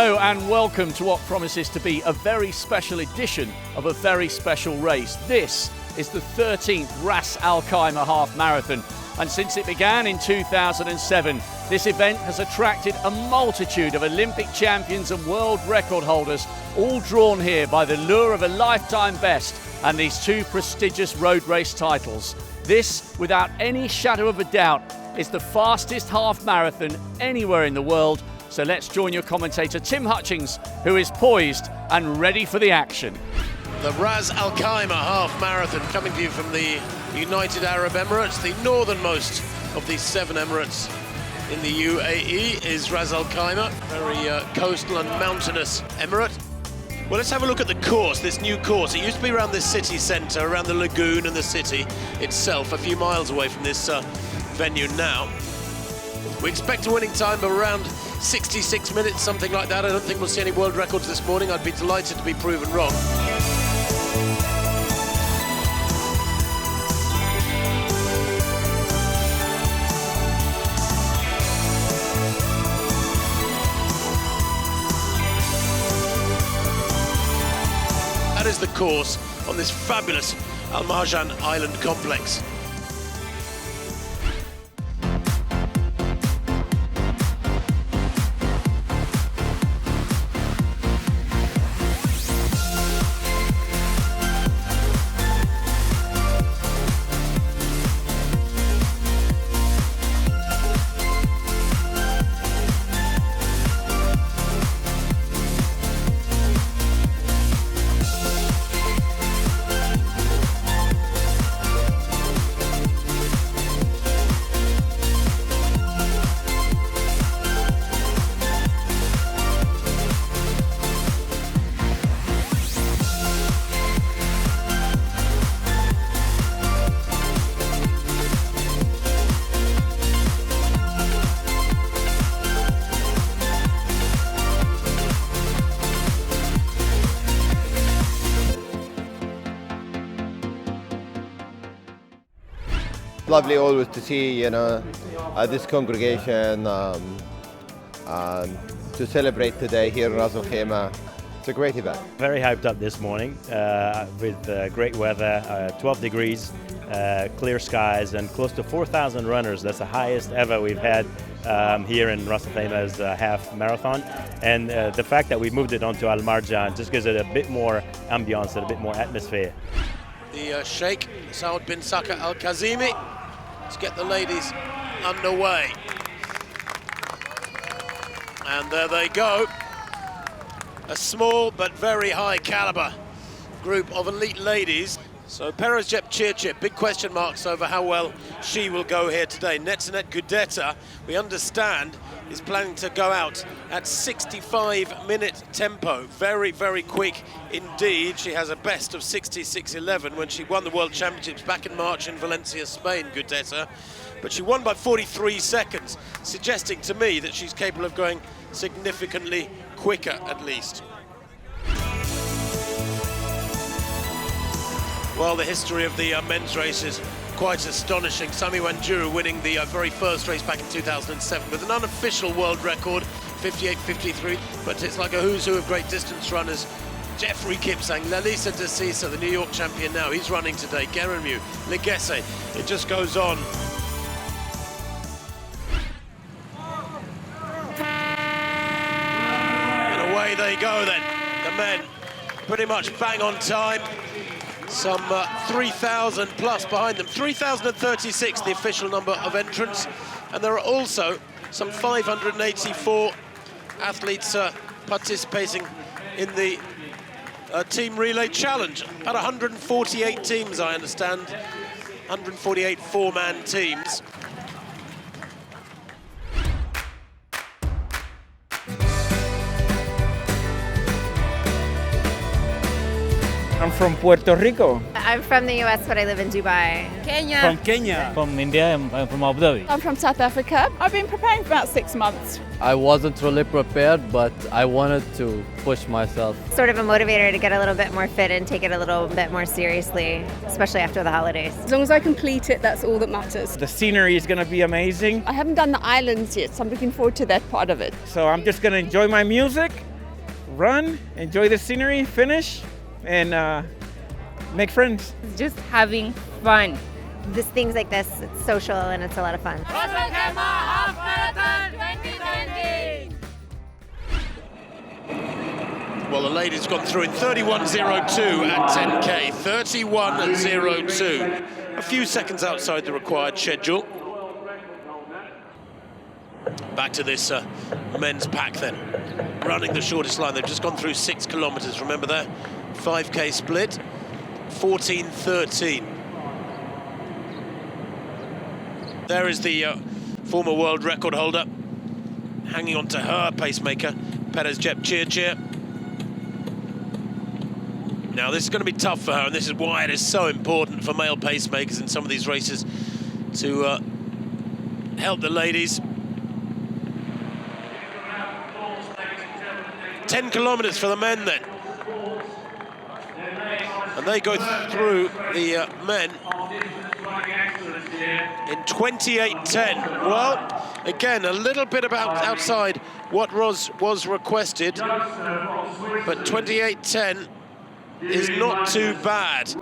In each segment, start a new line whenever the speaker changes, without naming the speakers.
Hello and welcome to what promises to be a very special edition of a very special race. This is the 13th Ras Al Khaimah Half Marathon, and since it began in 2007, this event has attracted a multitude of Olympic champions and world record holders, all drawn here by the lure of a lifetime best and these two prestigious road race titles. This, without any shadow of a doubt, is the fastest half marathon anywhere in the world. So let's join your commentator Tim Hutchings, who is poised and ready for the action.
The Ras Al Khaimah Half Marathon coming to you from the United Arab Emirates, the northernmost of the 7 Emirates in the UAE is Ras Al Khaimah, very coastal and mountainous emirate. Well, let's have a look at the course, this new course. It used to be around this city centre, around the lagoon and the city itself, a few miles away from this venue now. We expect a winning time of around 66 minutes, something like that. I don't think we'll see any world records this morning. I'd be delighted to be proven wrong. That is the course on this fabulous Al Marjan Island complex.
Lovely always to see, this congregation to celebrate today here in Ras Al Khaimah. It's a great event.
Very hyped up this morning with great weather, 12 degrees, clear skies, and close to 4,000 runners. That's the highest ever we've had here in Ras Al Khaimah's half marathon. And the fact that we moved it onto Al Marjan just gives it a bit more ambiance and a bit more atmosphere.
The Sheikh Saud bin Saka Al Kazimi. Let's get the ladies underway. And there they go. A small but very high caliber group of elite ladies. So Perez Jepchirchir, big question marks over how well she will go here today. Netzanet Gudeta, we understand, is planning to go out at 65-minute tempo. Very, very quick indeed. She has a best of 66.11 when she won the World Championships back in March in Valencia, Spain, Gudeta. But she won by 43 seconds, suggesting to me that she's capable of going significantly quicker at least. Well, the history of the men's race is quite astonishing. Sami Wanjuru winning the very first race back in 2007 with an unofficial world record, 58.53, but it's like a who's who of great distance runners. Jeffrey Kipsang, Lalisa De Sisa, the New York champion now, he's running today. Geremu, Legesse, it just goes on. And away they go then, the men, pretty much bang on time. Some 3,000 plus behind them, 3,036 the official number of entrants, and there are also some 584 athletes participating in the team relay challenge. About 148 teams, I understand, 148 four-man teams.
I'm from Puerto Rico.
I'm from the US, but I live in Dubai.
Kenya.
From Kenya.
From India, I'm from Abu Dhabi.
I'm from South Africa. I've been preparing for about 6 months.
I wasn't really prepared, but I wanted to push myself.
Sort of a motivator to get a little bit more fit and take it a little bit more seriously, especially after the holidays.
As long as I complete it, that's all that matters.
The scenery is going to be amazing.
I haven't done the islands yet, so I'm looking forward to that part of it.
So I'm just going to enjoy my music run, enjoy the scenery, finish, and make friends.
Just having fun.
Just things like this, it's social and it's a lot of fun.
Ras Al Khaimah Half Marathon 2020!
Well, the ladies gone through in 31.02 at 10K, 31.02. A few seconds outside the required schedule. Back to this men's pack then. Running the shortest line, they've just gone through 6 kilometers, remember that? 5K split, 14.13. There is the former world record holder, hanging on to her pacemaker, Perez-Jep Chirchir. Now this is going to be tough for her, and this is why it is so important for male pacemakers in some of these races to help the ladies. 10 kilometers for the men then. And they go through the men in 28.10. Well, again, a little bit about outside what was requested, but 28.10 is not too bad.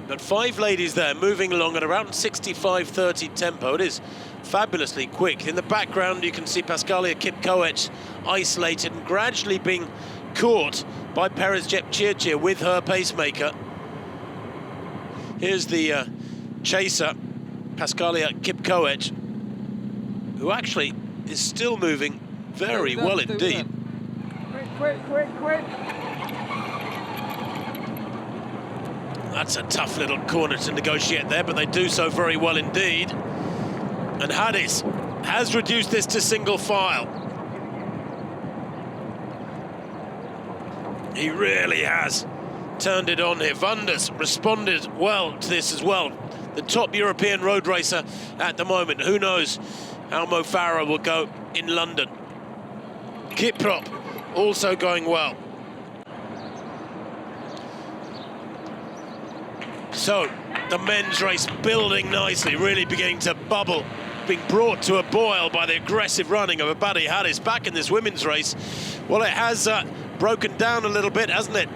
But 5 ladies there moving along at around 65.30 tempo. It is fabulously quick. In the background you can see Pascalia Kipkoech isolated and gradually being caught by Perez-Jep Chirchir with her pacemaker. Here's the chaser, Pascalia Kipkoech, who actually is still moving very well indeed.
Quick.
That's a tough little corner to negotiate there, but they do so very well indeed. And Hadis has reduced this to single file. He really has turned it on here. Wanders responded well to this as well. The top European road racer at the moment. Who knows how Mo Farah will go in London. Kiprop also going well. So the men's race building nicely, really beginning to bubble, being brought to a boil by the aggressive running of Abadi Hadis back in this women's race. Well, it has broken down a little bit, hasn't it?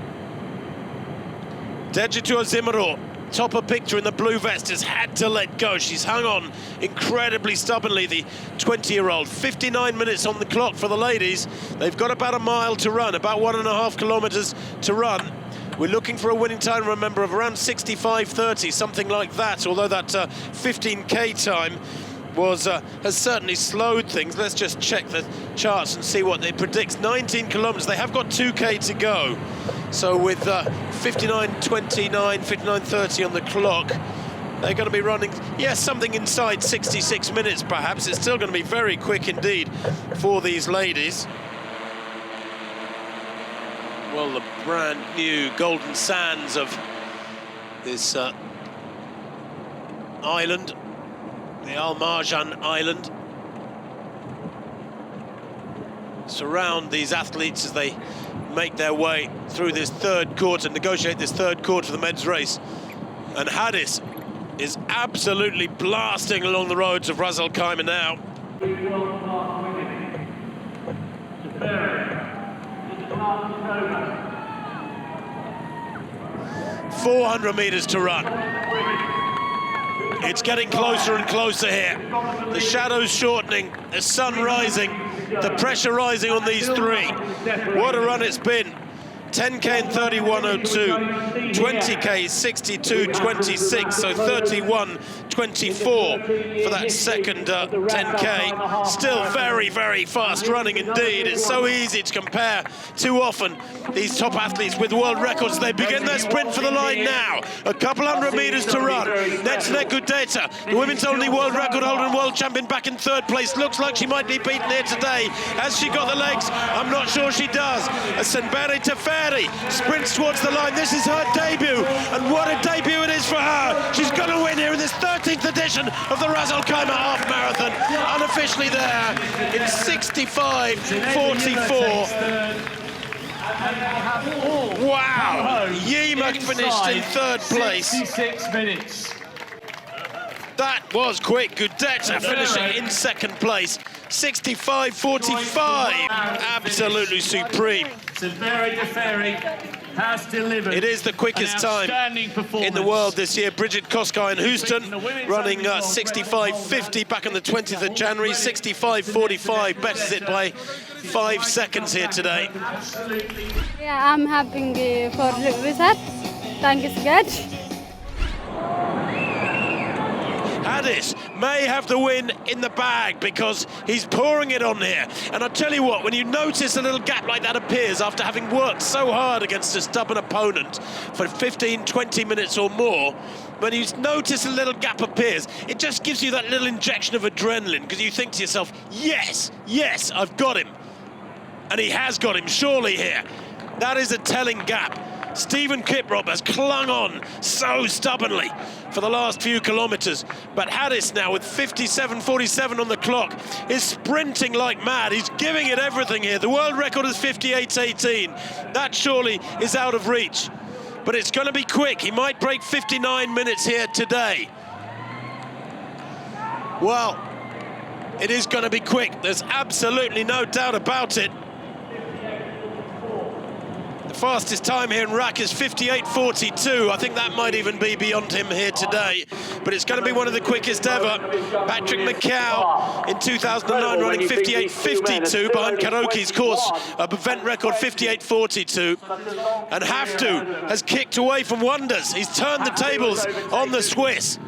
Dejitu Zimaro, topper picture in the blue vest, has had to let go. She's hung on incredibly stubbornly, the 20-year-old. 59 minutes on the clock for the ladies. They've got about a mile to run, about 1.5 kilometers to run. We're looking for a winning time, remember, of around 65.30, something like that, although that 15K time has certainly slowed things. Let's just check the charts and see what it predicts. 19 kilometers, they have got 2K to go. So with 59.29, 59.30 on the clock, they're going to be running, yes, something inside 66 minutes perhaps. It's still going to be very quick indeed for these ladies. Well, the brand new golden sands of this island, the Al Marjan Island, surround these athletes as they make their way through this third quarter, negotiate this third quarter of the men's race. And Hadis is absolutely blasting along the roads of Ras Al Khaimah now. 400 meters to run. It's getting closer and closer here. The shadows shortening, the sun rising, the pressure rising on these three. What a run it's been. 10K in 31.02, 20K 62.26, so 31.24 for that second 10K. Still very, very fast running indeed. It's so easy to compare too often these top athletes with world records. They begin their sprint for the line now. A couple hundred meters to run. Netsnet Gudeta, the women's only world record holder and world champion, back in third place. Looks like she might be beaten here today. Has she got the legs? I'm not sure she does. Senbere Teferi sprints towards the line. This is her debut, and what a debut it is for her. She's going to win here in this 13th edition of the Ras Al Khaimah Half Marathon, unofficially there in 65.44. Wow, Yima finished in third place.
66 minutes.
That was quick. Gudeta finishing in second place. 65.45. Absolutely supreme.
Has delivered.
It is the quickest time in the world this year. Bridget Koskay in Houston running 65.50 back on the 20th of January. 65.45, betters it by 5 seconds here today.
Yeah, I'm happy for with that. Thank you, God.
Haddis may have the win in the bag because he's pouring it on here. And I'll tell you what, when you notice a little gap like that appears after having worked so hard against a stubborn opponent for 15, 20 minutes or more, when you notice a little gap appears, it just gives you that little injection of adrenaline because you think to yourself, yes, yes, I've got him. And he has got him, surely here. That is a telling gap. Stephen Kiprop has clung on so stubbornly for the last few kilometres, but Haddis now with 57.47 on the clock is sprinting like mad. He's giving it everything here. The world record is 58.18. That surely is out of reach, but it's going to be quick. He might break 59 minutes here today. Well, it is going to be quick. There's absolutely no doubt about it. Fastest time here in RAC is 58.42. I think that might even be beyond him here today, but it's going to be one of the quickest ever. Patrick McCow in 2009 running 58.52 behind Karaoke's course event record 58.42, and Haftu has kicked away from Wonders. He's turned the tables on the Swiss.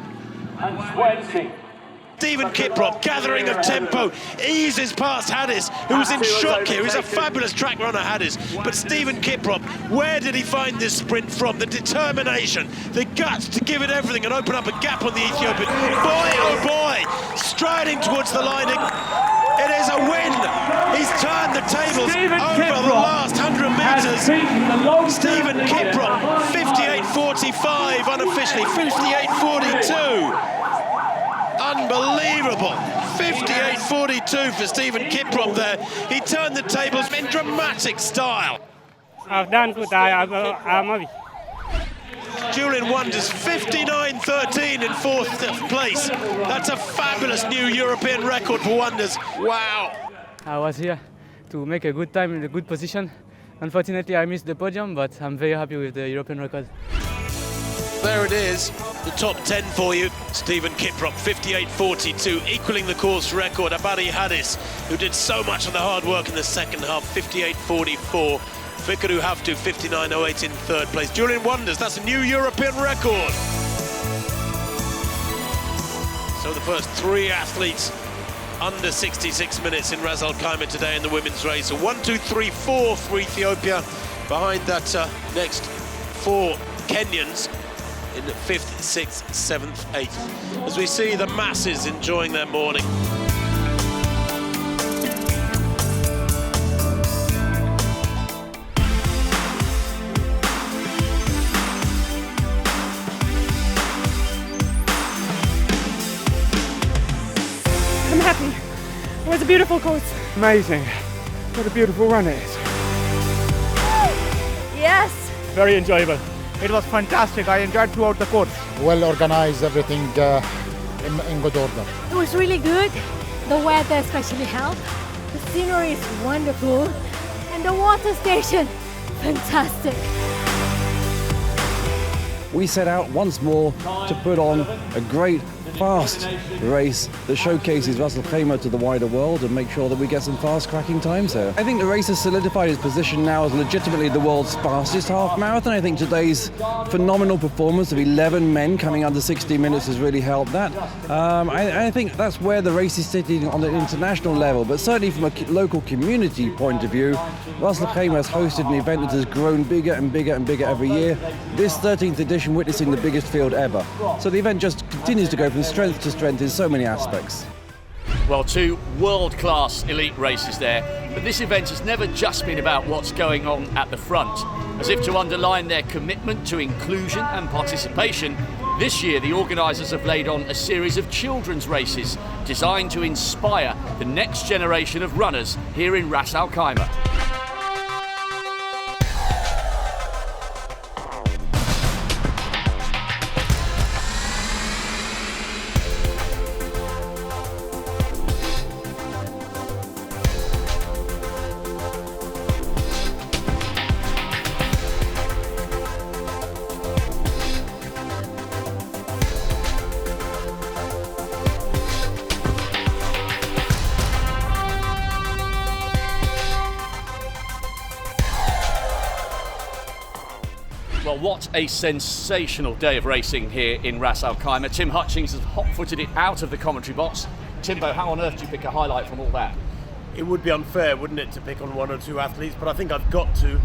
Stephen Kiprop, gathering of tempo, eases past Haddis, who was in shock here. He's a fabulous track runner, Haddis. But Stephen Kiprop, where did he find this sprint from? The determination, the guts to give it everything and open up a gap on the Ethiopian. Boy, oh boy, striding towards the line. It is a win. He's turned the tables over the last 100 metres. Stephen Kiprop, 58.45 unofficially, 58.42. Unbelievable. 58.42 for Stephen Kiprop there. He turned the tables in dramatic style.
I've done good. I'm happy.
Julian Wonders, 59.13 in 4th place. That's a fabulous new European record for Wonders. Wow.
I was here to make a good time in a good position. Unfortunately, I missed the podium, but I'm very happy with the European record.
There it is, the top 10 for you. Stephen Kiprop, 58.42, equaling the course record. Abadi Haddis, who did so much of the hard work in the second half, 58.44. Fikaru Haftu, 59.08 in 3rd place. Julian Wonders, that's a new European record. So the first 3 athletes under 66 minutes in Ras Al Khaimah today in the women's race. So 1, 2, 3, 4 for Ethiopia. Behind that next 4 Kenyans in 5th, 6th, 7th, 8th. As we see the masses enjoying their morning.
I'm happy. It was a beautiful course. Amazing. What a beautiful run it is.
Yes.
Very enjoyable.
It was fantastic. I enjoyed throughout the course.
Well organized, everything in good order.
It was really good. The weather especially helped. The scenery is wonderful. And the water station, fantastic.
We set out once more to put on a great, fast race that showcases Ras Al Khaimah to the wider world and make sure that we get some fast cracking times here. I think the race has solidified its position now as legitimately the world's fastest half marathon. I think today's phenomenal performance of 11 men coming under 60 minutes has really helped that. I think that's where the race is sitting on the international level, but certainly from a local community point of view, Ras Al Khaimah has hosted an event that has grown bigger and bigger and bigger every year. This 13th edition witnessing the biggest field ever. So the event just continues to go from strength to strength in so many aspects.
Well, 2 world-class elite races there, but this event has never just been about what's going on at the front. As if to underline their commitment to inclusion and participation, this year the organisers have laid on a series of children's races designed to inspire the next generation of runners here in Ras Al Khaimah. Well, what a sensational day of racing here in Ras Al Khaimah. Tim Hutchings has hot-footed it out of the commentary box. Timbo, how on earth do you pick a highlight from all that?
It would be unfair, wouldn't it, to pick on one or two athletes, but I think I've got to.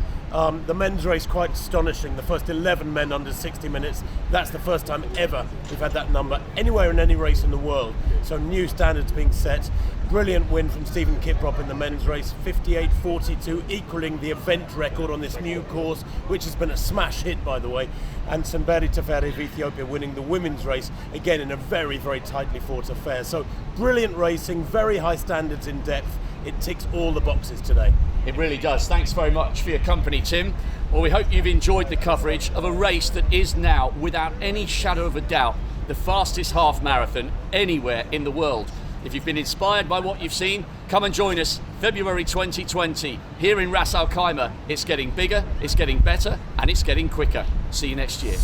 The men's race, quite astonishing. The first 11 men under 60 minutes. That's the first time ever we've had that number anywhere in any race in the world. So new standards being set. Brilliant win from Stephen Kiprop in the men's race, 58.42, equaling the event record on this new course, which has been a smash hit, by the way. And Semberi Teferi of Ethiopia winning the women's race, again in a very, very tightly fought affair. So brilliant racing, very high standards in depth. It ticks all the boxes today.
It really does. Thanks very much for your company, Tim. Well, we hope you've enjoyed the coverage of a race that is now, without any shadow of a doubt, the fastest half marathon anywhere in the world. If you've been inspired by what you've seen, come and join us February 2020 here in Ras Al Khaimah. It's getting bigger, it's getting better, and it's getting quicker. See you next year.